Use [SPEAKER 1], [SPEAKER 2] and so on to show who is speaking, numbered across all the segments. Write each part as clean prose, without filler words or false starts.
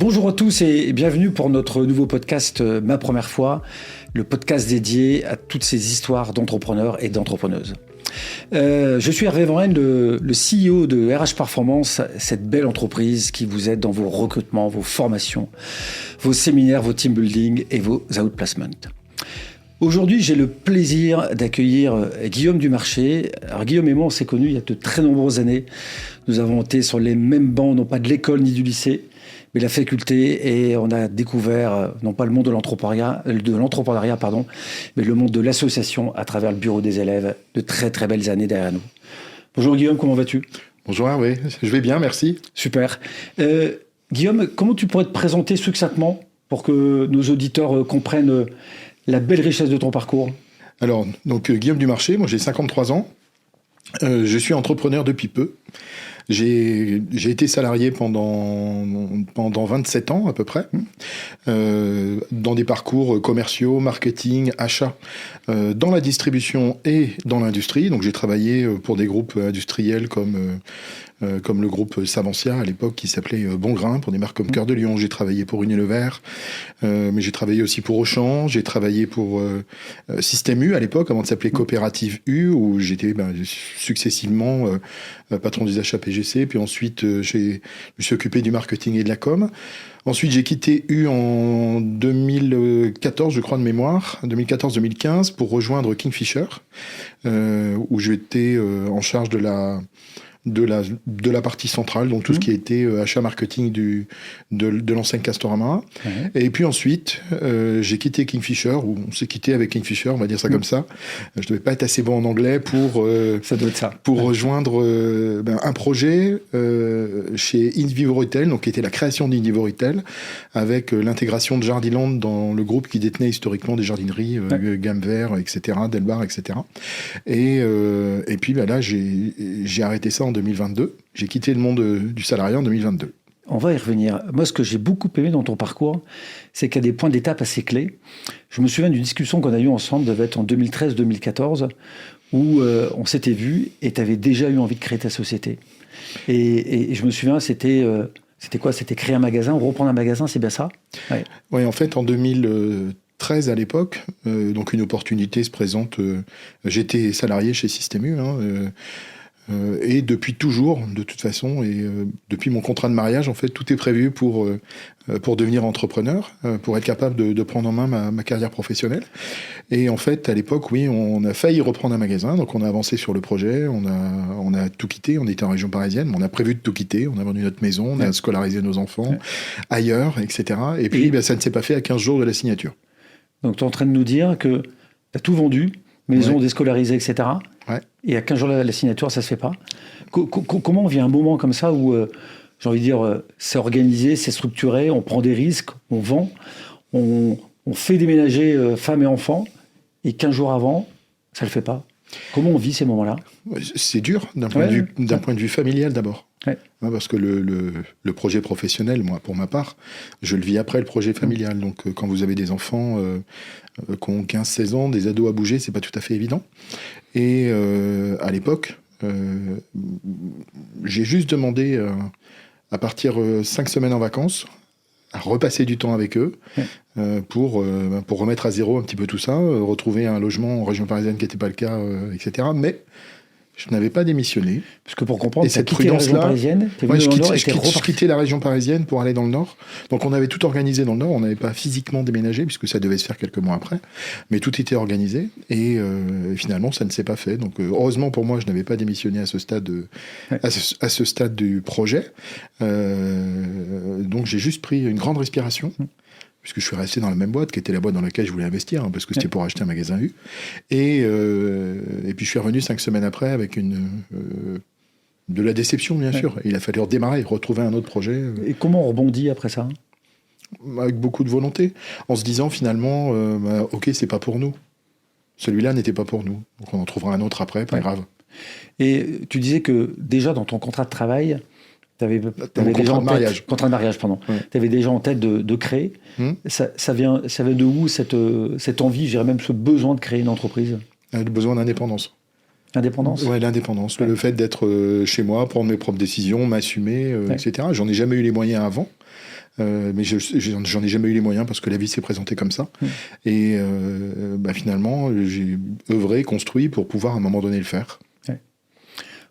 [SPEAKER 1] Bonjour à tous et bienvenue pour notre nouveau podcast Ma Première Fois, le podcast dédié à toutes ces histoires d'entrepreneurs et d'entrepreneuses. Je suis Hervé Van Haine, le CEO de RH Performance, cette belle entreprise qui vous aide dans vos recrutements, vos formations, vos séminaires, vos team building et vos outplacements. Aujourd'hui, j'ai le plaisir d'accueillir Guillaume Dumarché. Alors, Guillaume et moi, on s'est connus il y a de très nombreuses années. Nous avons été sur les mêmes bancs, non pas de l'école ni du lycée, mais de la faculté, et on a découvert, non pas le monde de l'entrepreneuriat, mais le monde de l'association à travers le bureau des élèves. De très très belles années derrière nous. Bonjour Guillaume, comment vas-tu ?
[SPEAKER 2] Bonjour Hervé, je vais bien, merci.
[SPEAKER 1] Super. Guillaume, comment tu pourrais te présenter succinctement pour que nos auditeurs comprennent la belle richesse de ton parcours ?
[SPEAKER 2] Alors, donc Guillaume Dumarché, moi j'ai 53 ans, je suis entrepreneur depuis peu. J'ai été salarié pendant 27 ans à peu près, dans des parcours commerciaux, marketing, achat, dans la distribution et dans l'industrie. Donc j'ai travaillé pour des groupes industriels comme le groupe Savencia à l'époque qui s'appelait Bongrain, pour des marques comme Cœur de Lion. J'ai travaillé pour Unilever, mais j'ai travaillé aussi pour Auchan, j'ai travaillé pour Système U à l'époque, avant de s'appeler Coopérative U, où j'étais successivement patron des achats PGC, puis ensuite je me suis occupé du marketing et de la com. Ensuite, j'ai quitté U en 2014, je crois, de mémoire, 2014-2015, pour rejoindre Kingfisher, où j'étais en charge de la partie centrale, donc tout ce qui a été achat marketing de l'enseigne Castorama. Ouais. Et puis ensuite, j'ai quitté Kingfisher, ou on s'est quitté avec Kingfisher, on va dire ça comme ça. Je devais pas être assez bon en anglais pour
[SPEAKER 1] ça doit être ça.
[SPEAKER 2] Pour rejoindre un projet chez Invivo Retail, donc qui était la création d'Invivo Retail, avec l'intégration de Jardiland dans le groupe qui détenait historiquement des jardineries, Gamme Vert, etc., Delbar, etc. Et puis là, j'ai arrêté ça en 2022. J'ai quitté le monde du salariat en 2022.
[SPEAKER 1] On va y revenir. Moi, ce que j'ai beaucoup aimé dans ton parcours, c'est qu'il y a des points d'étape assez clés. Je me souviens d'une discussion qu'on a eue ensemble, devait être en 2013-2014, où on s'était vu et tu avais déjà eu envie de créer ta société. Et je me souviens, c'était quoi ? C'était créer un magasin, reprendre un magasin, c'est bien ça ?
[SPEAKER 2] Ouais. Oui, en fait, en 2013 à l'époque, donc une opportunité se présente. J'étais salarié chez Système U, et depuis toujours, de toute façon, et depuis mon contrat de mariage, en fait, tout est prévu pour devenir entrepreneur, pour être capable de prendre en main ma carrière professionnelle. Et en fait, à l'époque, oui, on a failli reprendre un magasin, donc on a avancé sur le projet, on a tout quitté, on était en région parisienne, mais on a prévu de tout quitter, on a vendu notre maison, on a scolarisé nos enfants ailleurs, etc. Et puis, ça ne s'est pas fait à 15 jours de la signature.
[SPEAKER 1] Donc, tu es en train de nous dire que tu as tout vendu, maison déscolarisée, etc. Et à 15 jours de la signature, ça ne se fait pas. Comment on vit un moment comme ça où, j'ai envie de dire, c'est organisé, c'est structuré, on prend des risques, on vend, on fait déménager femmes et enfants, et 15 jours avant, ça ne le fait pas. Comment on vit ces moments-là ?
[SPEAKER 2] C'est dur d'un point de vue familial d'abord. Ouais. Parce que le projet professionnel, moi, pour ma part, je le vis après le projet familial. Donc, quand vous avez des enfants qui ont 15-16 ans, des ados à bouger, c'est pas tout à fait évident. Et à l'époque, j'ai juste demandé à partir 5 semaines en vacances, à repasser du temps avec eux pour remettre à zéro un petit peu tout ça, retrouver un logement en région parisienne qui n'était pas le cas, etc. Mais je n'avais pas démissionné.
[SPEAKER 1] Parce que pour comprendre, tu as quitté la région parisienne,
[SPEAKER 2] je quittais la région parisienne pour aller dans le Nord. Donc on avait tout organisé dans le Nord, on n'avait pas physiquement déménagé, puisque ça devait se faire quelques mois après. Mais tout était organisé, et finalement, ça ne s'est pas fait. Donc heureusement pour moi, je n'avais pas démissionné à ce stade, à ce stade du projet. Donc j'ai juste pris une grande respiration. Puisque je suis resté dans la même boîte, qui était la boîte dans laquelle je voulais investir, parce que c'était pour acheter un magasin U. Et puis je suis revenu 5 semaines après avec de la déception, bien sûr. Et il a fallu redémarrer, retrouver un autre projet.
[SPEAKER 1] Et comment on rebondit après ça ?
[SPEAKER 2] Avec beaucoup de volonté, en se disant finalement, ok, c'est pas pour nous. Celui-là n'était pas pour nous. Donc on en trouvera un autre après, pas grave.
[SPEAKER 1] Et tu disais que déjà dans ton contrat de travail, tu avais déjà en tête, contrat de mariage, pardon. Tu avais déjà en tête de créer. Ça vient de où cette envie, je dirais même ce besoin de créer une entreprise ?
[SPEAKER 2] Le besoin d'indépendance.
[SPEAKER 1] L'indépendance ?
[SPEAKER 2] Oui, l'indépendance. Le fait d'être chez moi, prendre mes propres décisions, m'assumer, etc. J'en ai jamais eu les moyens avant. mais j'en ai jamais eu les moyens parce que la vie s'est présentée comme ça. Et finalement, j'ai œuvré, construit pour pouvoir à un moment donné le faire.
[SPEAKER 1] Ouais.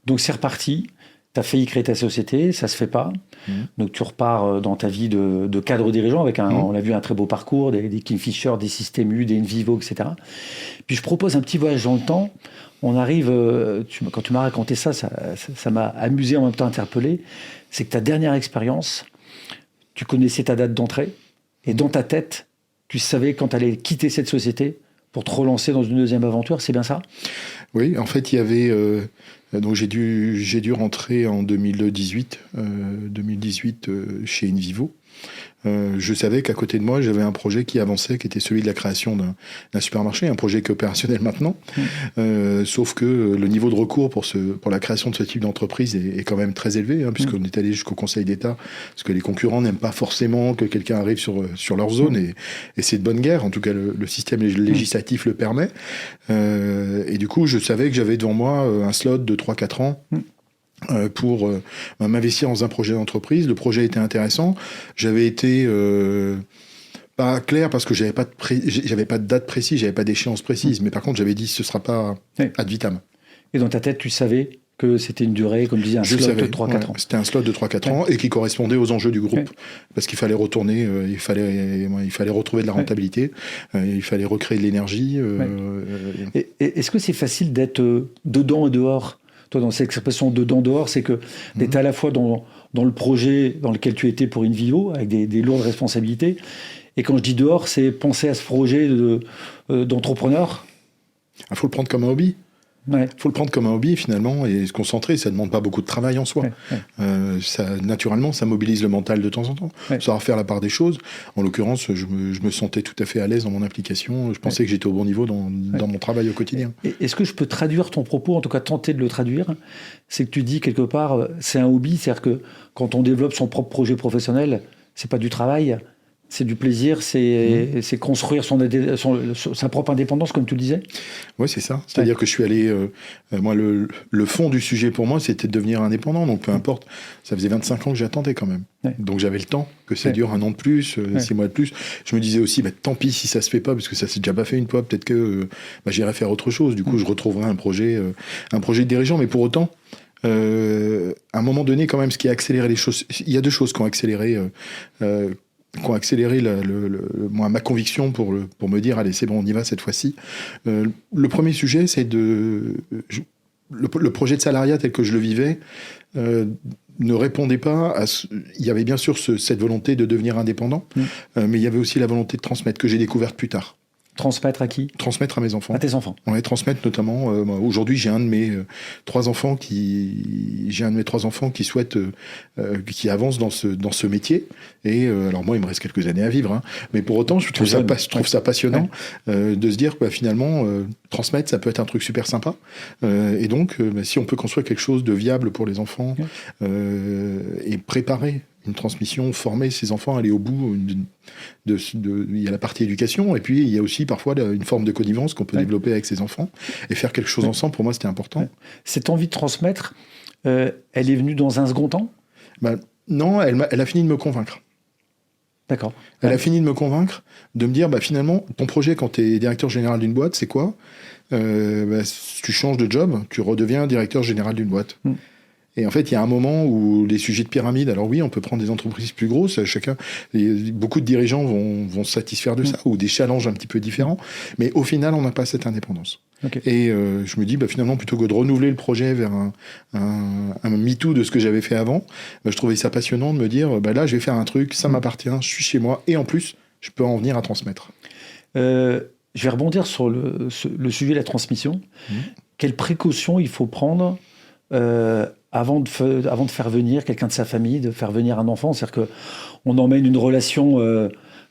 [SPEAKER 1] Donc c'est reparti. Tu as failli créer ta société, ça se fait pas. Donc tu repars dans ta vie de cadre dirigeant avec on l'a vu, un très beau parcours, des Kingfisher, des Système U, des Envivo, etc. Puis je propose un petit voyage dans le temps. On arrive, quand tu m'as raconté ça m'a amusé, en même temps interpellé. C'est que ta dernière expérience, tu connaissais ta date d'entrée et dans ta tête, tu savais quand tu allais quitter cette société pour te relancer dans une deuxième aventure, c'est bien ça?
[SPEAKER 2] Oui, en fait, il y avait... donc j'ai dû rentrer en 2018 chez Envivo. Je savais qu'à côté de moi, j'avais un projet qui avançait, qui était celui de la création d'un supermarché, un projet qui est opérationnel maintenant. Sauf que le niveau de recours pour la création de ce type d'entreprise est quand même très élevé, puisqu'on est allé jusqu'au Conseil d'État, parce que les concurrents n'aiment pas forcément que quelqu'un arrive sur leur zone, et c'est de bonne guerre. En tout cas, le système législatif le permet. Et du coup, je savais que j'avais devant moi un slot de 3-4 ans. Pour m'investir dans un projet d'entreprise. Le projet était intéressant. J'avais été pas clair parce que j'avais pas de date précise, j'avais pas d'échéance précise. Mais par contre, j'avais dit ce sera pas ad vitam.
[SPEAKER 1] Et dans ta tête, tu savais que c'était une durée, comme tu disais, un slot de 3-4 ans.
[SPEAKER 2] C'était un slot de 3-4 ans et qui correspondait aux enjeux du groupe. Parce qu'il fallait retourner, il fallait retrouver de la rentabilité, il fallait recréer de l'énergie.
[SPEAKER 1] Et est-ce que c'est facile d'être dedans et dehors? Toi, dans cette expression dedans-dehors, c'est que d'être à la fois dans le projet dans lequel tu étais pour Envivo, avec des lourdes responsabilités, et quand je dis dehors, c'est penser à ce projet d'entrepreneur.
[SPEAKER 2] Il faut le prendre comme un hobby. Il faut le prendre comme un hobby finalement et se concentrer, ça ne demande pas beaucoup de travail en soi. Naturellement, ça mobilise le mental de temps en temps. Savoir faire la part des choses. En l'occurrence, je me sentais tout à fait à l'aise dans mon implication. Je pensais que j'étais au bon niveau dans mon travail au quotidien.
[SPEAKER 1] Est-ce que je peux traduire ton propos, en tout cas tenter de le traduire? C'est que tu dis quelque part, c'est un hobby, c'est-à-dire que quand on développe son propre projet professionnel, c'est pas du travail, c'est du plaisir, c'est construire sa propre indépendance, comme tu le disais.
[SPEAKER 2] Oui, c'est ça. C'est-à-dire que je suis allé... moi, le fond du sujet pour moi, c'était de devenir indépendant. Donc, peu importe. Ça faisait 25 ans que j'attendais quand même. Donc, j'avais le temps. Que ça dure 1 an de plus, 6 mois de plus. Je me disais aussi, tant pis si ça se fait pas, parce que ça s'est déjà pas fait une fois. Peut-être que j'irai faire autre chose. Du coup, je retrouverai un projet de dirigeant. Mais pour autant... à un moment donné, quand même, ce qui a accéléré les choses... Il y a 2 choses qui ont accéléré... ma conviction pour me dire allez c'est bon on y va cette fois-ci. Le premier sujet c'est le projet de salariat tel que je le vivais ne répondait pas à il y avait bien sûr cette volonté de devenir indépendant, mais il y avait aussi la volonté de transmettre que j'ai découverte plus tard.
[SPEAKER 1] Transmettre à qui?
[SPEAKER 2] Transmettre à mes enfants.
[SPEAKER 1] À tes enfants.
[SPEAKER 2] Ouais, transmettre notamment. Aujourd'hui, j'ai un de mes 3 enfants qui souhaite, qui avance dans ce métier. Et alors moi, il me reste quelques années à vivre, mais pour autant, je trouve ça passionnant de se dire que finalement, transmettre, ça peut être un truc super sympa. Et donc, si on peut construire quelque chose de viable pour les enfants et préparer une transmission, former ses enfants, aller au bout. Il y a la partie éducation, et puis il y a aussi parfois une forme de connivence qu'on peut développer avec ses enfants, et faire quelque chose ensemble, pour moi, c'était important.
[SPEAKER 1] Cette envie de transmettre, elle est venue dans un second temps?
[SPEAKER 2] Non, elle a fini de me convaincre.
[SPEAKER 1] D'accord.
[SPEAKER 2] Elle a fini de me convaincre, de me dire, finalement, ton projet, quand tu es directeur général d'une boîte, c'est quoi? Tu changes de job, tu redeviens directeur général d'une boîte. Et en fait, il y a un moment où les sujets de pyramide, alors oui, on peut prendre des entreprises plus grosses, beaucoup de dirigeants vont se satisfaire de ça, ou des challenges un petit peu différents, mais au final, on n'a pas cette indépendance. Okay. Et je me dis, finalement, plutôt que de renouveler le projet vers un MeToo de ce que j'avais fait avant, je trouvais ça passionnant de me dire, là, je vais faire un truc, ça m'appartient, je suis chez moi, et en plus, je peux en venir à transmettre.
[SPEAKER 1] Je vais rebondir sur le sujet de la transmission. Quelles précautions il faut prendre avant de faire venir quelqu'un de sa famille, de faire venir un enfant? C'est-à-dire qu'on emmène une relation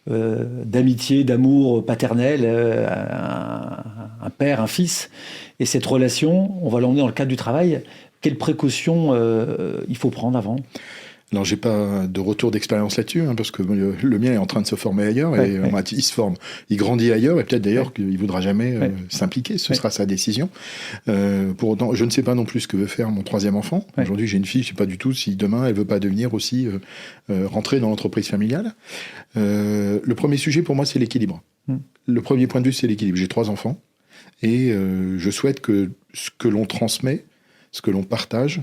[SPEAKER 1] d'amitié, d'amour paternel, un père, un fils, et cette relation, on va l'emmener dans le cadre du travail. Quelles précautions il faut prendre avant?
[SPEAKER 2] Alors, j'ai pas de retour d'expérience là-dessus, parce que le mien est en train de se former ailleurs, et il se forme, il grandit ailleurs, et peut-être d'ailleurs qu'il voudra jamais s'impliquer, ce sera sa décision. Pour autant, je ne sais pas non plus ce que veut faire mon troisième enfant. Aujourd'hui, j'ai une fille, je sais pas du tout si demain elle veut pas devenir aussi rentrer dans l'entreprise familiale. Le premier sujet pour moi, c'est l'équilibre. Le premier point de vue, c'est l'équilibre. J'ai 3 enfants, et je souhaite que ce que l'on transmet, ce que l'on partage,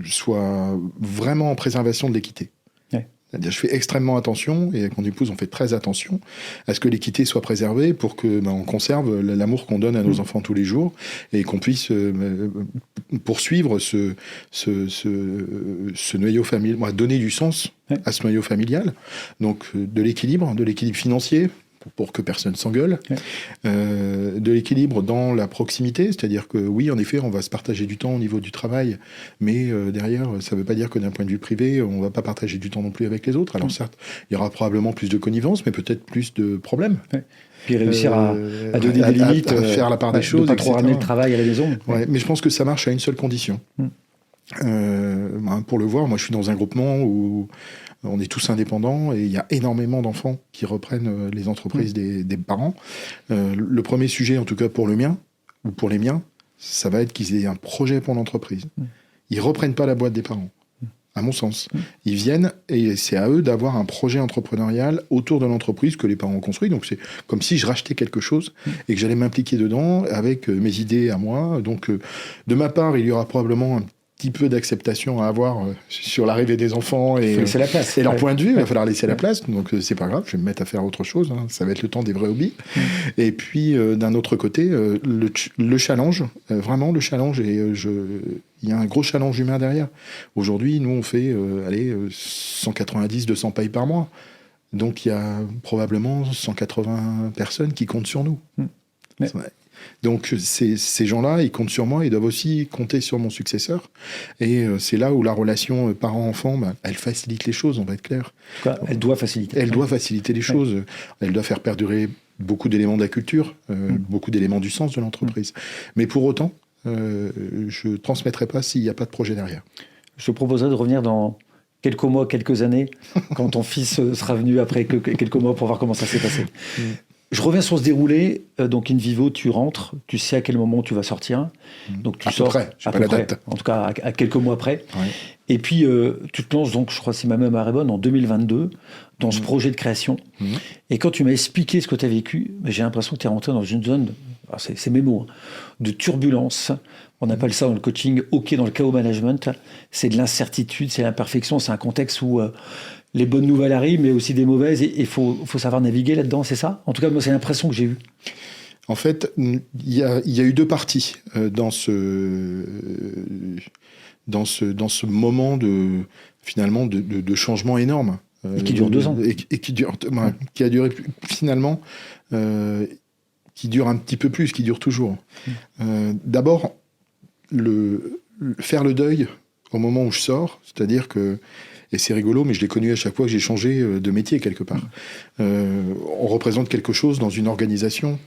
[SPEAKER 2] soit vraiment en préservation de l'équité. C'est-à-dire, je fais extrêmement attention, et avec mon épouse, on fait très attention à ce que l'équité soit préservée pour que on conserve l'amour qu'on donne à nos enfants tous les jours, et qu'on puisse poursuivre ce noyau familial, donner du sens à ce noyau familial. Donc, de l'équilibre financier, pour que personne s'engueule, de l'équilibre dans la proximité, c'est-à-dire que oui, en effet, on va se partager du temps au niveau du travail, mais derrière, ça ne veut pas dire que d'un point de vue privé, on ne va pas partager du temps non plus avec les autres. Alors certes, il y aura probablement plus de connivence, mais peut-être plus de problèmes.
[SPEAKER 1] Puis réussir à donner des limites,
[SPEAKER 2] à faire la part des choses,
[SPEAKER 1] de pas trop ramener le travail à la maison.
[SPEAKER 2] Mais je pense que ça marche à une seule condition. Pour le voir, moi je suis dans un groupement où on est tous indépendants, et il y a énormément d'enfants qui reprennent les entreprises des parents. Le premier sujet, en tout cas pour le mien, ou pour les miens, ça va être qu'ils aient un projet pour l'entreprise. Ils ne reprennent pas la boîte des parents, à mon sens. Ils viennent, et c'est à eux d'avoir un projet entrepreneurial autour de l'entreprise que les parents ont construit. Donc c'est comme si je rachetais quelque chose et que j'allais m'impliquer dedans avec mes idées à moi. Donc de ma part, il y aura probablement un petit peu d'acceptation à avoir sur l'arrivée des enfants et
[SPEAKER 1] la place.
[SPEAKER 2] Et leur point de vue. Il va falloir laisser la place, donc c'est pas grave, je vais me mettre à faire autre chose, ça va être le temps des vrais hobbies. Et puis d'un autre côté, le challenge, vraiment le challenge, et il y a un gros challenge humain derrière. Aujourd'hui, nous on fait 190-200 payes par mois, donc il y a probablement 180 personnes qui comptent sur nous. Donc ces gens-là, ils comptent sur moi, ils doivent aussi compter sur mon successeur. Et c'est là où la relation parent-enfant, elle facilite les choses, on va être clair.
[SPEAKER 1] Elle doit faciliter.
[SPEAKER 2] Elle doit faciliter les choses. Elle doit faire perdurer beaucoup d'éléments de la culture, beaucoup d'éléments du sens de l'entreprise. Mais pour autant, je ne transmettrai pas s'il n'y a pas de projet derrière.
[SPEAKER 1] Je te proposerais de revenir dans quelques mois, quelques années, quand ton fils sera venu après quelques mois, pour voir comment ça s'est passé. Je reviens sur ce déroulé. Donc, in vivo, tu rentres, tu sais à quel moment tu vas sortir. Donc, tu sors
[SPEAKER 2] à peu près.
[SPEAKER 1] En tout cas, à quelques mois près. Et puis, tu te lances, donc, je crois, si ma mémoire est bonne, en 2022, dans ce projet de création. Et quand tu m'as expliqué ce que tu as vécu, j'ai l'impression que tu es rentré dans une zone, c'est mes mots, de turbulence. On appelle ça dans le coaching, OK dans le chaos management. C'est de l'incertitude, c'est l'imperfection, c'est un contexte où les bonnes nouvelles arrivent, mais aussi des mauvaises, et il faut savoir naviguer là-dedans, c'est ça? En tout cas, moi, c'est l'impression que j'ai eue.
[SPEAKER 2] En fait, il y a eu 2 parties dans ce moment finalement de changement énorme.
[SPEAKER 1] Et qui dure 2 ans.
[SPEAKER 2] Et qui a duré finalement, qui dure un petit peu plus, qui dure toujours. D'abord, faire le deuil au moment où je sors, c'est-à-dire que, et c'est rigolo, mais je l'ai connu à chaque fois que j'ai changé de métier quelque part. On représente quelque chose dans une organisation,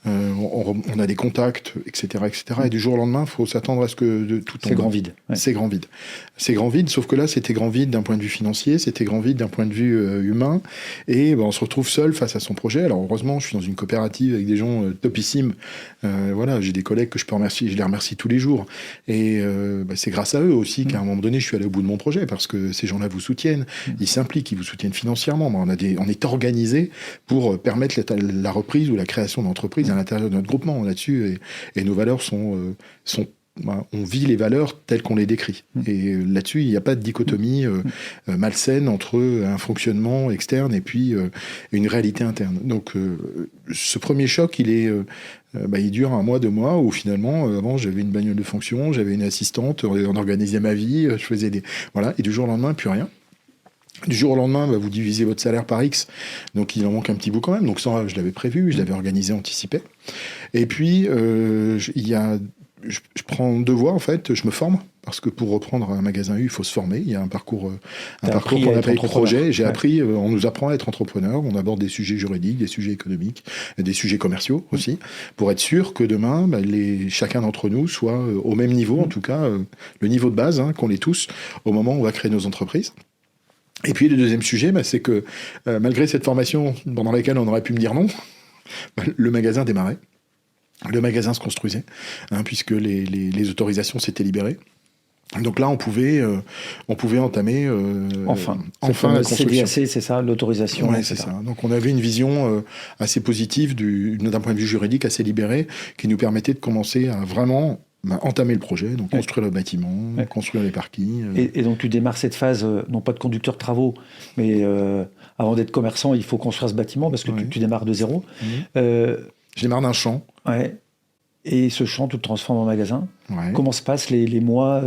[SPEAKER 2] on a des contacts, etc., etc. Et du jour au lendemain, il faut s'attendre à ce que tout tombe.
[SPEAKER 1] C'est grand vide.
[SPEAKER 2] C'est grand vide. C'est grand vide, sauf que là, c'était grand vide d'un point de vue financier, c'était grand vide d'un point de vue humain, et on se retrouve seul face à son projet. Alors heureusement, je suis dans une coopérative avec des gens topissimes. Voilà, j'ai des collègues que je peux remercier, je les remercie tous les jours. Et c'est grâce à eux aussi qu'à un moment donné, je suis allé au bout de mon projet, parce que ces gens-là vous soutiennent, ils s'impliquent, ils vous soutiennent financièrement. On est organisé pour permettre la reprise ou la création d'entreprises à l'intérieur de notre groupement là-dessus, et nos valeurs sont on vit les valeurs telles qu'on les décrit. Et là-dessus, il n'y a pas de dichotomie malsaine entre un fonctionnement externe et puis une réalité interne. Donc, ce premier choc, il dure 1 mois, 2 mois, où finalement, avant, j'avais une bagnole de fonction, j'avais une assistante, on organisait ma vie, je faisais voilà, et du jour au lendemain, plus rien. Du jour au lendemain, vous divisez votre salaire par X, donc il en manque un petit bout quand même. Donc ça, je l'avais prévu, je l'avais organisé, anticipé. Et puis, il y a je prends deux voies, en fait. Je me forme, parce que pour reprendre un magasin U, il faut se former. Il y a un parcours qu'on appelle projet. J'ai appris, on nous apprend à être entrepreneur. On aborde des sujets juridiques, des sujets économiques, des sujets commerciaux aussi, pour être sûr que demain, chacun d'entre nous soit au même niveau, en tout cas, le niveau de base, qu'on l'ait tous, au moment où on va créer nos entreprises. Et puis le deuxième sujet, c'est que malgré cette formation pendant laquelle on aurait pu me dire non, le magasin démarrait. Le magasin se construisait, puisque les autorisations s'étaient libérées. Donc là, on pouvait entamer
[SPEAKER 1] enfin
[SPEAKER 2] la construction.
[SPEAKER 1] CDAC, c'est ça, l'autorisation.
[SPEAKER 2] Oui, c'est ça. Donc on avait une vision assez positive d'un point de vue juridique, assez libéré, qui nous permettait de commencer à vraiment entamer le projet, donc construire le bâtiment, construire les parkings.
[SPEAKER 1] Et donc tu démarres cette phase, non pas de conducteur de travaux, mais avant d'être commerçant, il faut construire ce bâtiment, parce que tu démarres de zéro.
[SPEAKER 2] Je démarre d'un champ.
[SPEAKER 1] Ouais. Et ce champ, tu le transformes en magasin.
[SPEAKER 2] Ouais.
[SPEAKER 1] Comment se passent les mois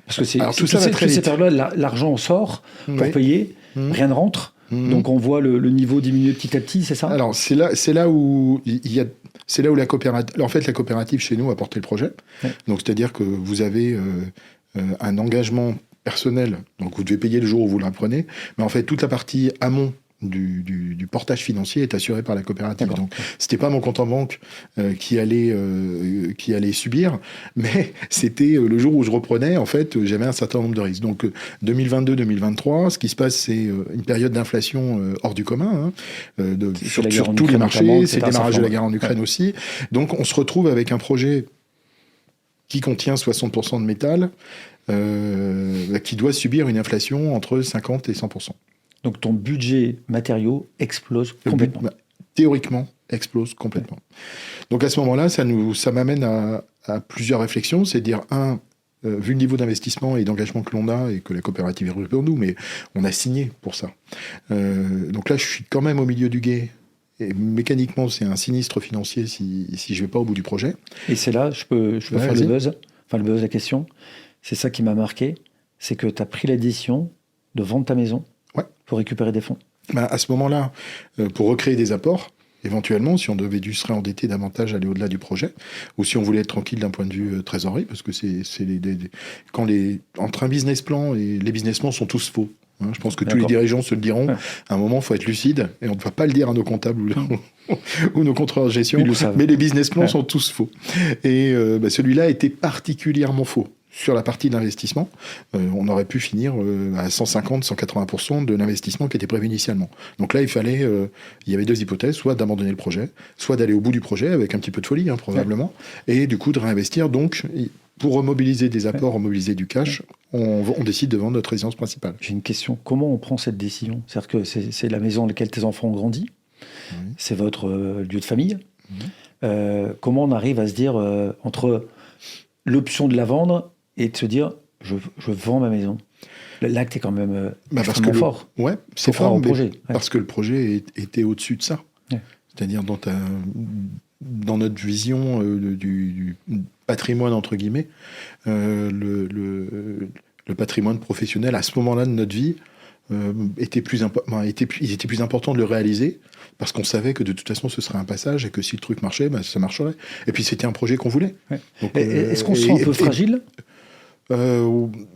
[SPEAKER 1] parce que
[SPEAKER 2] tout ça va très vite.
[SPEAKER 1] Cette période-là, l'argent sort pour payer, rien ne rentre. Donc on voit le niveau diminuer petit à petit, c'est ça?
[SPEAKER 2] Alors c'est là où la coopérative. En fait, la coopérative chez nous a porté le projet. Ouais. Donc c'est-à-dire que vous avez un engagement personnel, donc vous devez payer le jour où vous l'apprenez, mais en fait toute la partie amont du portage financier est assuré par la coopérative.
[SPEAKER 1] D'accord.
[SPEAKER 2] Donc, c'était pas mon compte en banque qui allait subir, mais c'était le jour où je reprenais, en fait, j'avais un certain nombre de risques. Donc, 2022-2023, ce qui se passe, c'est une période d'inflation hors du commun, sur tous les marchés, c'est le démarrage de la guerre en Ukraine aussi. Donc, on se retrouve avec un projet qui contient 60% de métal, qui doit subir une inflation entre 50 et 100%.
[SPEAKER 1] Donc ton budget matériaux explose complètement.
[SPEAKER 2] Théoriquement, explose complètement. Donc à ce moment-là, ça m'amène à plusieurs réflexions. C'est de dire, vu le niveau d'investissement et d'engagement que l'on a, et que la coopérative est pour nous, mais on a signé pour ça. Donc là, je suis quand même au milieu du gué. Et mécaniquement, c'est un sinistre financier si je ne vais pas au bout du projet.
[SPEAKER 1] Et c'est là, je peux faire le buzz de la question. C'est ça qui m'a marqué, c'est que tu as pris la décision de vendre ta maison pour récupérer des fonds.
[SPEAKER 2] À ce moment-là, pour recréer des apports, éventuellement, si on devait dû se réendetter davantage, aller au-delà du projet, ou si on voulait être tranquille d'un point de vue trésorerie, parce que entre un business plan et les business plans sont tous faux. Je pense que tous les dirigeants se le diront. Ouais. À un moment, il faut être lucide, et on ne va pas le dire à nos comptables ou nos contrôleurs de gestion, mais les business plans sont tous faux. Et celui-là était particulièrement faux. Sur la partie d'investissement, on aurait pu finir à 150-180% de l'investissement qui était prévu initialement. Donc là, il y avait deux hypothèses, soit d'abandonner le projet, soit d'aller au bout du projet, avec un petit peu de folie, probablement, et du coup de réinvestir. Donc, pour remobiliser des apports, remobiliser du cash, on décide de vendre notre résidence principale.
[SPEAKER 1] J'ai une question. Comment on prend cette décision? C'est-à-dire que c'est la maison dans laquelle tes enfants ont grandi, c'est votre lieu de famille. Comment on arrive à se dire, entre l'option de la vendre et de se dire, je vends ma maison? L'acte est quand même extrêmement fort.
[SPEAKER 2] Ouais, c'est fort,
[SPEAKER 1] projet.
[SPEAKER 2] Parce que le projet était au-dessus de ça. Ouais. C'est-à-dire dans notre vision du patrimoine, entre guillemets, le patrimoine professionnel, à ce moment-là de notre vie, il était plus important de le réaliser, parce qu'on savait que de toute façon ce serait un passage, et que si le truc marchait, ça marcherait. Et puis c'était un projet qu'on voulait.
[SPEAKER 1] Ouais. Donc, est-ce qu'on se sent un peu fragile?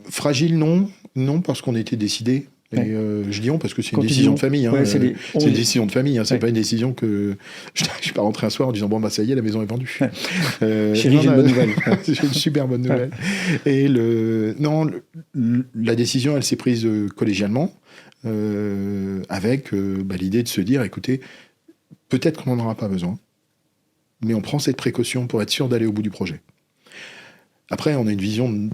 [SPEAKER 2] Fragile, non, parce qu'on était décidé. Et je dis on parce que c'est une décision de famille. C'est une décision de famille. C'est pas une décision que je suis pas rentré un soir en disant ça y est, la maison est vendue.
[SPEAKER 1] Chérie, j'ai une bonne nouvelle.
[SPEAKER 2] J'ai une super bonne nouvelle. Et la décision, elle s'est prise collégialement, avec l'idée de se dire, écoutez, peut-être qu'on n'en aura pas besoin, mais on prend cette précaution pour être sûr d'aller au bout du projet. Après, on a une vision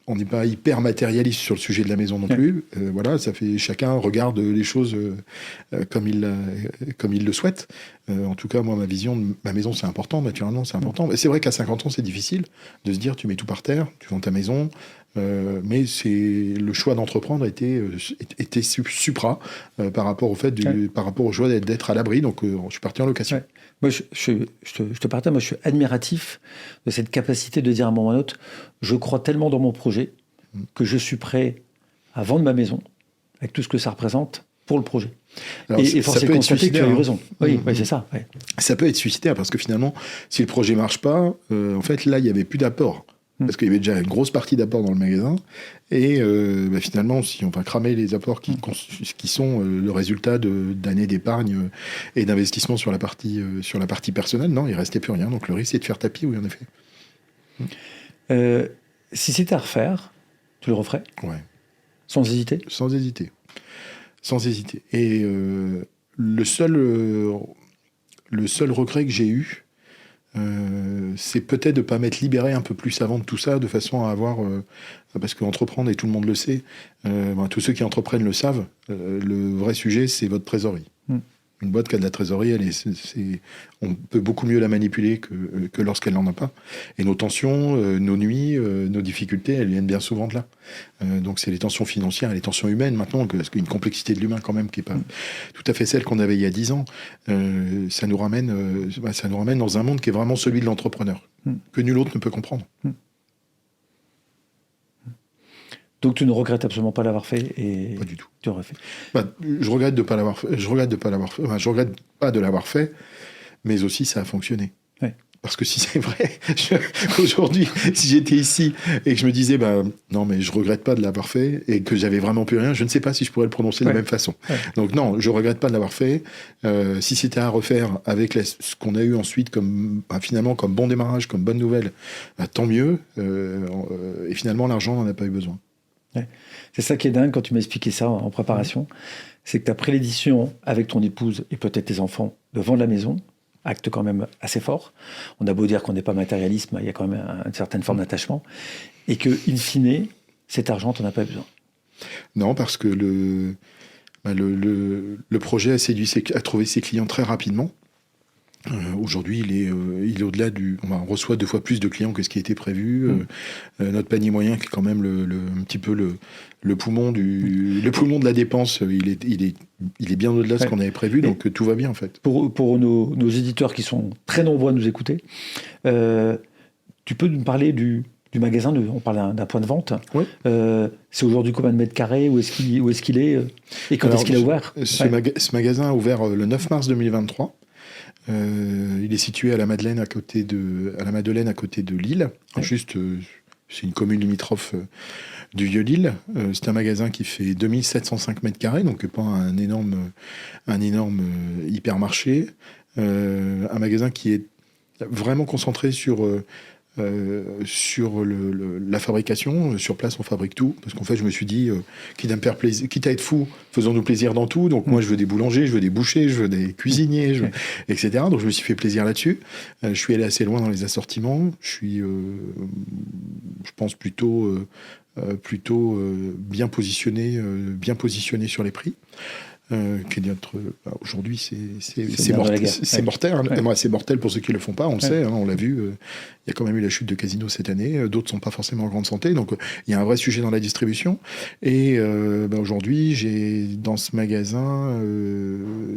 [SPEAKER 2] on n'est pas hyper matérialiste sur le sujet de la maison non plus. Ça fait, chacun regarde les choses comme il le souhaite. En tout cas, moi, ma vision de ma maison, c'est important, naturellement, c'est important. C'est vrai qu'à 50 ans, c'est difficile de se dire, tu mets tout par terre, tu vends ta maison, mais le choix d'entreprendre était supra par rapport au fait par rapport au choix d'être à l'abri. Donc, je suis parti en location. Ouais.
[SPEAKER 1] Moi, je te partage, moi, je suis admiratif de cette capacité de dire à un moment ou à un autre, je crois tellement dans mon projet que je suis prêt à vendre ma maison, avec tout ce que ça représente, pour le projet.
[SPEAKER 2] Alors,
[SPEAKER 1] Et force est de constater que tu as eu raison. Oui, c'est ça. Ouais.
[SPEAKER 2] Ça peut être suicidaire parce que finalement, si le projet marche pas, en fait, là, il n'y avait plus d'apport. Parce qu'il y avait déjà une grosse partie d'apport dans le magasin. Et finalement, si on va cramer les apports qui sont le résultat d'années d'épargne et d'investissement sur la partie personnelle, non, il ne restait plus rien. Donc le risque, c'est de faire tapis, oui, en effet.
[SPEAKER 1] Si c'était à refaire, tu le referais ?
[SPEAKER 2] Ouais.
[SPEAKER 1] Sans hésiter ?
[SPEAKER 2] Sans hésiter. Sans hésiter. Et le seul regret que j'ai eu, c'est peut-être de ne pas m'être libéré un peu plus avant de tout ça, de façon à avoir... parce qu'entreprendre, et tout le monde le sait, tous ceux qui entreprennent le savent, le vrai sujet, c'est votre trésorerie. Une boîte qui a de la trésorerie, on peut beaucoup mieux la manipuler que lorsqu'elle n'en a pas. Et nos tensions, nos nuits, nos difficultés, elles viennent bien souvent de là. Donc c'est les tensions financières et les tensions humaines maintenant, parce qu'une complexité de l'humain quand même qui n'est pas tout à fait celle qu'on avait il y a 10 ans. Ça nous ramène dans un monde qui est vraiment celui de l'entrepreneur, que nul autre ne peut comprendre.
[SPEAKER 1] Donc tu ne regrettes absolument pas l'avoir fait et
[SPEAKER 2] pas du tout.
[SPEAKER 1] Tu aurais fait.
[SPEAKER 2] Je regrette de pas l'avoir fait. Je regrette pas de l'avoir fait, mais aussi ça a fonctionné.
[SPEAKER 1] Ouais.
[SPEAKER 2] Parce que si c'est vrai, aujourd'hui, si j'étais ici et que je me disais, non, mais je regrette pas de l'avoir fait et que j'avais vraiment plus rien, je ne sais pas si je pourrais le prononcer de la même façon. Ouais. Donc non, je regrette pas de l'avoir fait. Si c'était à refaire avec ce qu'on a eu ensuite finalement comme bon démarrage, comme bonne nouvelle, tant mieux. Et finalement, l'argent, on n'en a pas eu besoin.
[SPEAKER 1] Ouais. C'est ça qui est dingue quand tu m'as expliqué ça en préparation, c'est que tu as pris l'édition avec ton épouse et peut-être tes enfants de vendre la maison, acte quand même assez fort. On a beau dire qu'on n'est pas matérialiste, mais il y a quand même une certaine forme d'attachement, et que, in fine, cet argent, tu n'en as pas besoin.
[SPEAKER 2] Non, parce que le projet a trouvé ses clients très rapidement. Aujourd'hui, il est au-delà on reçoit 2 fois plus de clients que ce qui était prévu. Notre panier moyen, qui est quand même un petit peu le poumon de la dépense, il est bien au-delà de ce qu'on avait prévu, donc tout va bien en fait.
[SPEAKER 1] Pour nos éditeurs qui sont très nombreux à nous écouter, tu peux nous parler du magasin, on parle d'un point de vente.
[SPEAKER 2] Oui.
[SPEAKER 1] C'est aujourd'hui combien de mètres carrés? Où est-ce qu'il est et quand est-ce qu'il a ouvert?
[SPEAKER 2] Ce magasin a ouvert le 9 mars 2023. Il est situé à la Madeleine, à côté de Lille. Ouais. C'est une commune limitrophe du Vieux-Lille. C'est un magasin qui fait 2705 mètres carrés, donc pas un énorme hypermarché. Un magasin qui est vraiment concentré sur la fabrication. Sur place, on fabrique tout. Parce qu'en fait, je me suis dit, quitte à être fou, faisons-nous plaisir dans tout. Donc moi, je veux des boulangers, je veux des bouchers, je veux des cuisiniers, etc. Donc je me suis fait plaisir là-dessus. Je suis allé assez loin dans les assortiments. Je suis, je pense, plutôt bien positionné sur les prix. Qui est aujourd'hui, c'est mortel. Hein. Ouais. C'est mortel pour ceux qui le font pas, on le sait, hein, on l'a vu. Il y a quand même eu la chute de Casino cette année. D'autres sont pas forcément en grande santé, donc il y a un vrai sujet dans la distribution. Et aujourd'hui, j'ai dans ce magasin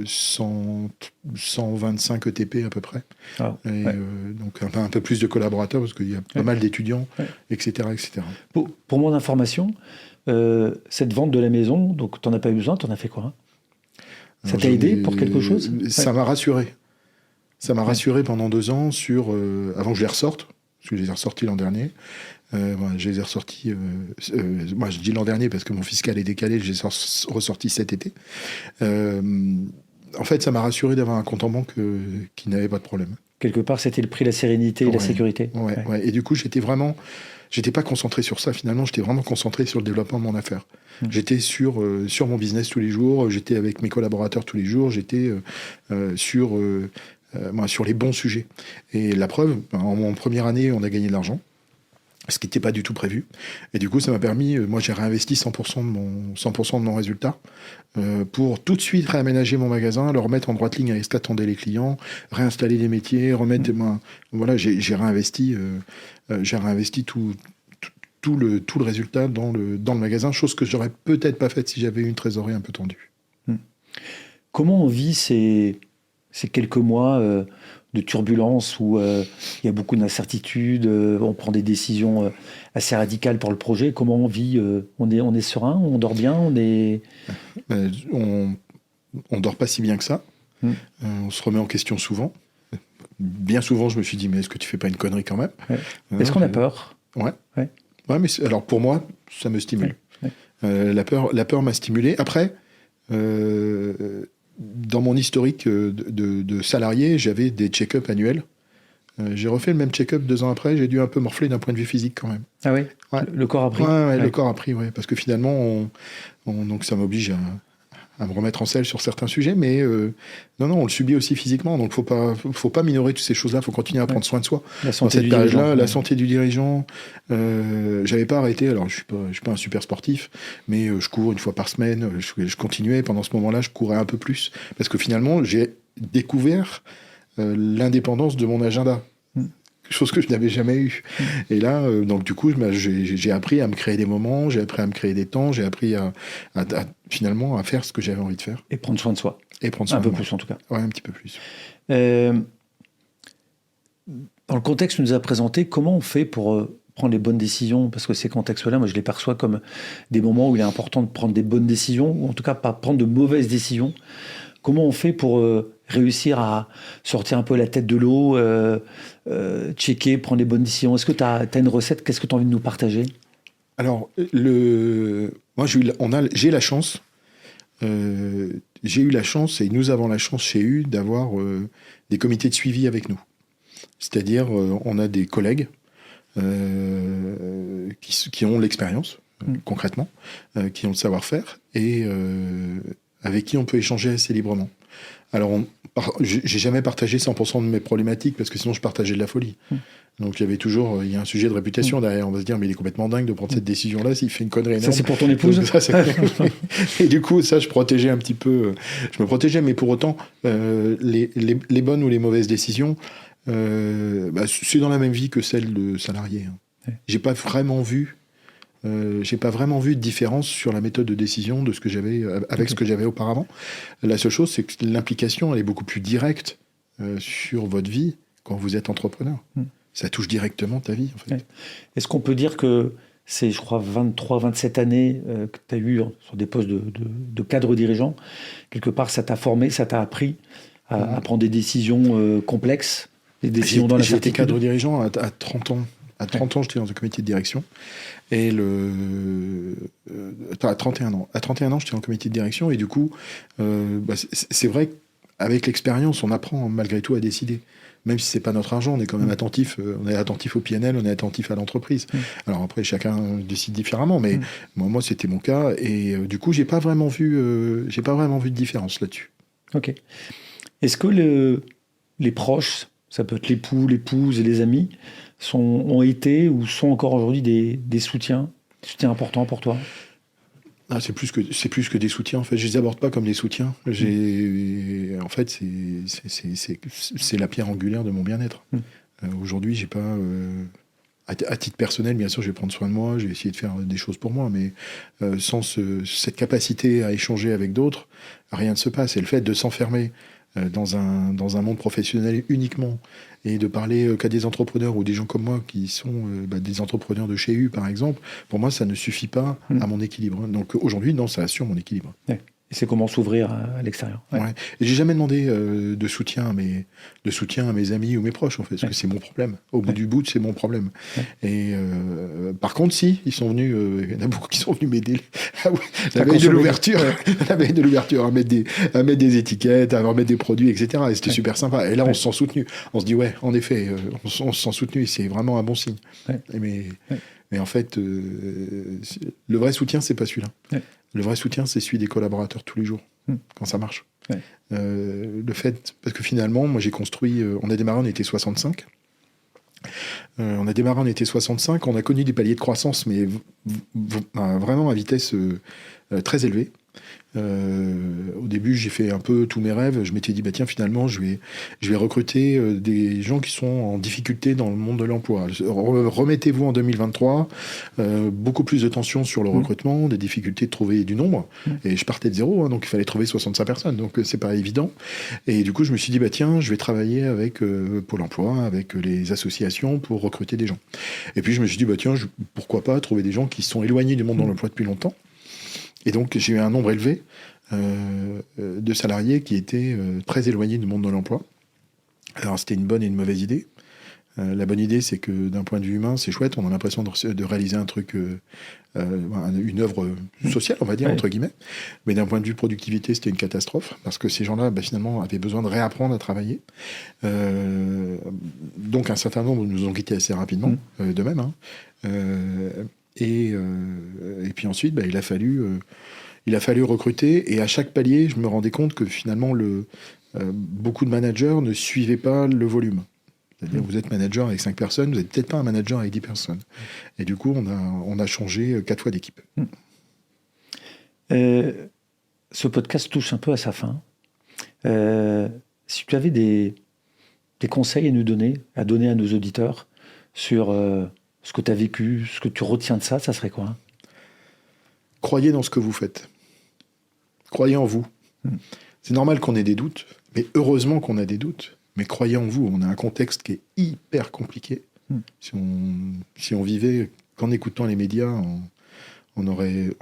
[SPEAKER 2] 125 ETP à peu près. Donc un peu plus de collaborateurs parce qu'il y a pas mal d'étudiants, etc., etc.
[SPEAKER 1] Pour mon information, cette vente de la maison, donc tu n'en as pas eu besoin, tu en as fait quoi, hein? Ça t'a aidé pour quelque chose?
[SPEAKER 2] Ça m'a rassuré. Ça m'a rassuré pendant 2 ans avant que je les ressorte, parce que je les ai ressortis l'an dernier. Je les ai ressortis... moi, je dis l'an dernier parce que mon fiscal est décalé, je les ai ressortis cet été. En fait, ça m'a rassuré d'avoir un compte en banque qui n'avait pas de problème.
[SPEAKER 1] Quelque part, c'était le prix, la sérénité et la sécurité.
[SPEAKER 2] Ouais. Et du coup, j'étais pas concentré sur ça, finalement. J'étais vraiment concentré sur le développement de mon affaire. J'étais sur mon business tous les jours. J'étais avec mes collaborateurs tous les jours. J'étais sur les bons sujets. Et la preuve, en première année, on a gagné de l'argent, ce qui n'était pas du tout prévu. Et du coup, ça m'a permis... moi, j'ai réinvesti 100% de mon résultat pour tout de suite réaménager mon magasin, le remettre en droite ligne avec ce qu'attendaient les clients, réinstaller les métiers, remettre... Voilà, j'ai réinvesti tout le résultat dans le magasin, chose que j'aurais peut-être pas faite si j'avais eu une trésorerie un peu tendue.
[SPEAKER 1] Comment on vit ces quelques mois de turbulences où il y a beaucoup d'incertitudes, on prend des décisions assez radicales pour le projet. Comment on vit? On est serein, on dort bien,
[SPEAKER 2] On dort pas si bien que ça. On se remet en question souvent. Bien souvent, je me suis dit, mais est-ce que tu fais pas une connerie quand même?
[SPEAKER 1] Ouais. Est-ce qu'on a peur?
[SPEAKER 2] Ouais. Mais alors pour moi, ça me stimule. La peur m'a stimulé. Après, dans mon historique de salarié, j'avais des check-up annuels. J'ai refait le même check-up 2 ans après, j'ai dû un peu morfler d'un point de vue physique quand même.
[SPEAKER 1] Ah oui?
[SPEAKER 2] Ouais.
[SPEAKER 1] Le corps a pris?
[SPEAKER 2] Le corps a pris, parce que finalement, donc ça m'oblige à me remettre en selle sur certains sujets, mais non, on le subit aussi physiquement, donc faut pas minorer toutes ces choses-là, faut continuer à prendre soin de soi.
[SPEAKER 1] La santé
[SPEAKER 2] dans cette période-là, la
[SPEAKER 1] ouais.
[SPEAKER 2] santé du dirigeant, j'avais pas arrêté, alors je suis pas un super sportif, mais je cours 1 fois par semaine, je continuais, pendant ce moment-là, je courais un peu plus, parce que finalement, j'ai découvert l'indépendance de mon agenda. Chose que je n'avais jamais eue. Et là, donc du coup, j'ai appris à me créer des moments, j'ai appris à me créer des temps, j'ai appris à finalement à faire ce que j'avais envie de faire.
[SPEAKER 1] Et prendre soin de soi.
[SPEAKER 2] Et prendre soin
[SPEAKER 1] un
[SPEAKER 2] de
[SPEAKER 1] peu
[SPEAKER 2] moi.
[SPEAKER 1] plus en tout cas.
[SPEAKER 2] Ouais, un petit peu plus.
[SPEAKER 1] Dans le contexte que tu nous as présenté, comment on fait pour prendre les bonnes décisions? Parce que ces contextes-là, moi je les perçois comme des moments où il est important de prendre des bonnes décisions, ou en tout cas pas prendre de mauvaises décisions. Comment on fait pour réussir à sortir un peu la tête de l'eau, checker, prendre les bonnes décisions? Est-ce que tu as une recette? Qu'est-ce que tu as envie de nous partager?
[SPEAKER 2] Alors, moi, j'ai la chance. J'ai eu la chance, et nous avons la chance chez U d'avoir des comités de suivi avec nous. C'est-à-dire, on a des collègues qui ont l'expérience, concrètement, qui ont le savoir-faire, et avec qui on peut échanger assez librement. Alors, j'ai jamais partagé 100% de mes problématiques, parce que sinon je partageais de la folie. Donc il y a un sujet de réputation derrière. On va se dire, mais il est complètement dingue de prendre cette décision-là s'il fait une connerie énorme.
[SPEAKER 1] Ça, c'est pour ton épouse?
[SPEAKER 2] Et du coup, ça, je protégeais un petit peu. Je me protégeais, mais pour autant, les bonnes ou les mauvaises décisions, c'est dans la même vie que celle de salarié. J'ai pas vraiment vu de différence sur la méthode de décision de ce que j'avais ce que j'avais auparavant. La seule chose, c'est que l'implication, elle est beaucoup plus directe sur votre vie quand vous êtes entrepreneur. Ça touche directement ta vie, en fait.
[SPEAKER 1] Est-ce qu'on peut dire que c'est, je crois, 27 années que tu as eu sur des postes de cadre dirigeant? Quelque part, ça t'a formé, ça t'a appris à prendre des décisions complexes, des décisions dans l'incertitude?
[SPEAKER 2] J'étais cadre dirigeant à 30 ans. À 30 ans, j'étais dans un comité de direction. Et à 31 ans. À 31 ans, j'étais en comité de direction. Et du coup, c'est vrai qu'avec l'expérience, on apprend malgré tout à décider. Même si c'est pas notre argent, on est quand même attentif. On est attentif au PNL, on est attentif à l'entreprise. Alors après, chacun décide différemment, mais moi, c'était mon cas. Et du coup, j'ai pas vraiment vu de différence là-dessus.
[SPEAKER 1] Ok. Est-ce que les proches, ça peut être l'époux, l'épouse et les amis, ont été ou sont encore aujourd'hui des soutiens importants pour toi?
[SPEAKER 2] C'est plus que des soutiens, en fait. Je les aborde pas comme des soutiens. En fait, c'est la pierre angulaire de mon bien-être. Aujourd'hui, j'ai pas... à titre personnel, bien sûr, je vais prendre soin de moi, je vais essayer de faire des choses pour moi, mais sans cette capacité à échanger avec d'autres, rien ne se passe. Et le fait de s'enfermer dans un monde professionnel uniquement, et de parler qu'à des entrepreneurs ou des gens comme moi qui sont des entrepreneurs de chez U, par exemple, pour moi, ça ne suffit pas à mon équilibre. Donc aujourd'hui, non, ça assure mon équilibre.
[SPEAKER 1] Ouais. Et c'est comment s'ouvrir à l'extérieur.
[SPEAKER 2] Ouais. Et j'ai jamais demandé de soutien à mes amis ou mes proches, en fait, parce que c'est mon problème. Au bout du bout, c'est mon problème. Et par contre, si, ils sont venus, il y en a beaucoup qui sont venus m'aider. La veille de l'ouverture, à mettre des étiquettes, à mettre des produits, etc. Et c'était super sympa. Et là, on se sent soutenu. On se dit, ouais, en effet, on se sent soutenu, et c'est vraiment un bon signe. Mais en fait, le vrai soutien, c'est pas celui-là. Le vrai soutien, c'est celui des collaborateurs tous les jours, quand ça marche. Parce que finalement, moi j'ai construit, on a démarré, on était 65. On a connu des paliers de croissance, mais vraiment à vitesse très élevée. Au début, j'ai fait un peu tous mes rêves. Je m'étais dit, bah tiens, finalement, je vais recruter des gens qui sont en difficulté dans le monde de l'emploi. Remettez-vous en 2023, beaucoup plus de tension sur le recrutement, des difficultés de trouver du nombre. Et je partais de zéro, hein, donc il fallait trouver 65 personnes, donc c'est pas évident. Et du coup, je me suis dit, bah tiens, je vais travailler avec Pôle emploi, avec les associations pour recruter des gens. Et puis je me suis dit, bah tiens, pourquoi pas trouver des gens qui sont éloignés du monde de l'emploi depuis longtemps. Et donc, j'ai eu un nombre élevé de salariés qui étaient très éloignés du monde de l'emploi. Alors, c'était une bonne et une mauvaise idée. La bonne idée, c'est que d'un point de vue humain, c'est chouette. On a l'impression de réaliser un truc, une œuvre sociale, on va dire, entre guillemets. Mais d'un point de vue productivité, c'était une catastrophe. Parce que ces gens-là, finalement, avaient besoin de réapprendre à travailler. Donc, un certain nombre nous ont quittés assez rapidement, de même. Hein. Et puis ensuite, il a fallu recruter. Et à chaque palier, je me rendais compte que finalement, beaucoup de managers ne suivaient pas le volume. C'est-à-dire, vous êtes manager avec 5 personnes, vous n'êtes peut-être pas un manager avec 10 personnes. Et du coup, on a changé 4 fois d'équipe.
[SPEAKER 1] Ce podcast touche un peu à sa fin. Si tu avais des conseils à donner à nos auditeurs sur ce que tu as vécu, ce que tu retiens de ça serait quoi?
[SPEAKER 2] Croyez dans ce que vous faites. Croyez en vous. C'est normal qu'on ait des doutes, mais heureusement qu'on a des doutes. Mais croyez en vous. On a un contexte qui est hyper compliqué. Si on vivait qu'en écoutant les médias, on aurait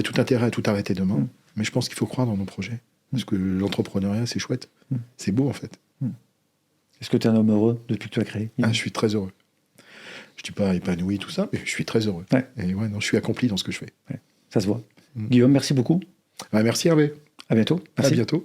[SPEAKER 2] tout intérêt à tout arrêter demain. Mais je pense qu'il faut croire dans nos projets. Parce que l'entrepreneuriat, c'est chouette. C'est beau, en fait.
[SPEAKER 1] Est-ce que tu es un homme heureux depuis que tu as créé?
[SPEAKER 2] Je suis très heureux. Je ne dis pas épanoui, tout ça, mais je suis très heureux. Et je suis accompli dans ce que je fais.
[SPEAKER 1] Ça se voit. Guillaume, merci beaucoup.
[SPEAKER 2] Merci Hervé.
[SPEAKER 1] À bientôt. Merci.
[SPEAKER 2] À bientôt.